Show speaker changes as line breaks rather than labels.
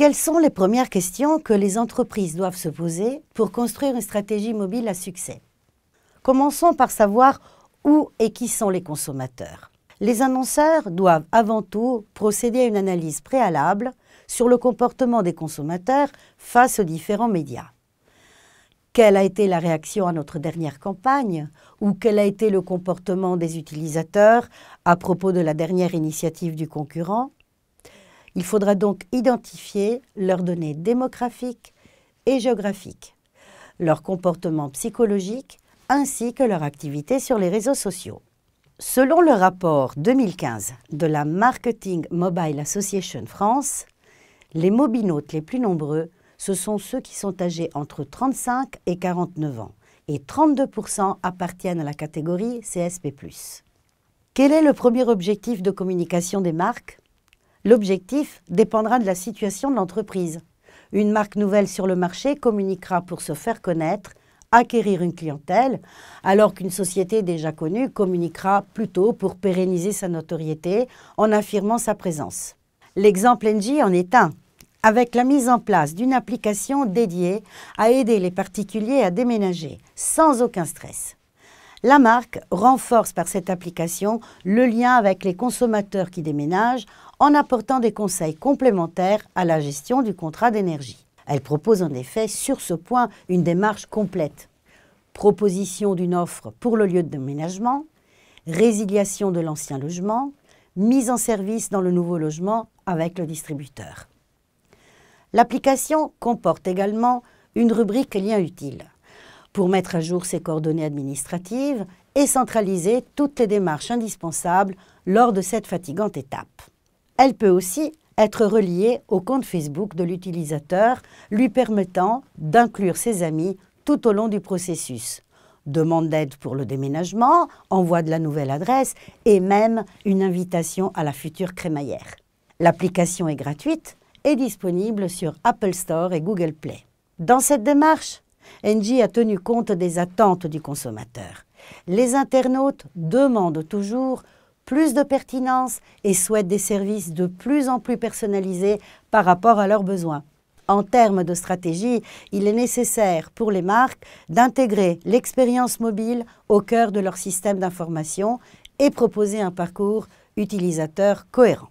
Quelles sont les premières questions que les entreprises doivent se poser pour construire une stratégie mobile à succès? Commençons par savoir où et qui sont les consommateurs. Les annonceurs doivent avant tout procéder à une analyse préalable sur le comportement des consommateurs face aux différents médias. Quelle a été la réaction à notre dernière campagne ou quel a été le comportement des utilisateurs à propos de la dernière initiative du concurrent? Il faudra donc identifier leurs données démographiques et géographiques, leur comportement psychologique ainsi que leur activité sur les réseaux sociaux. Selon le rapport 2015 de la Marketing Mobile Association France, les mobinautes les plus nombreux, ce sont ceux qui sont âgés entre 35 et 49 ans et 32% appartiennent à la catégorie CSP+. Quel est le premier objectif de communication des marques? L'objectif dépendra de la situation de l'entreprise. Une marque nouvelle sur le marché communiquera pour se faire connaître, acquérir une clientèle, alors qu'une société déjà connue communiquera plutôt pour pérenniser sa notoriété en affirmant sa présence. L'exemple Engie en est un, avec la mise en place d'une application dédiée à aider les particuliers à déménager sans aucun stress. La marque renforce par cette application le lien avec les consommateurs qui déménagent en apportant des conseils complémentaires à la gestion du contrat d'énergie. Elle propose en effet sur ce point une démarche complète. Proposition d'une offre pour le lieu de déménagement, résiliation de l'ancien logement, mise en service dans le nouveau logement avec le distributeur. L'application comporte également une rubrique liens utiles pour mettre à jour ses coordonnées administratives et centraliser toutes les démarches indispensables lors de cette fatigante étape. Elle peut aussi être reliée au compte Facebook de l'utilisateur, lui permettant d'inclure ses amis tout au long du processus. Demande d'aide pour le déménagement, envoi de la nouvelle adresse et même une invitation à la future crémaillère. L'application est gratuite et disponible sur Apple Store et Google Play. Dans cette démarche, Engie a tenu compte des attentes du consommateur. Les internautes demandent toujours plus de pertinence et souhaitent des services de plus en plus personnalisés par rapport à leurs besoins. En termes de stratégie, il est nécessaire pour les marques d'intégrer l'expérience mobile au cœur de leur système d'information et proposer un parcours utilisateur cohérent.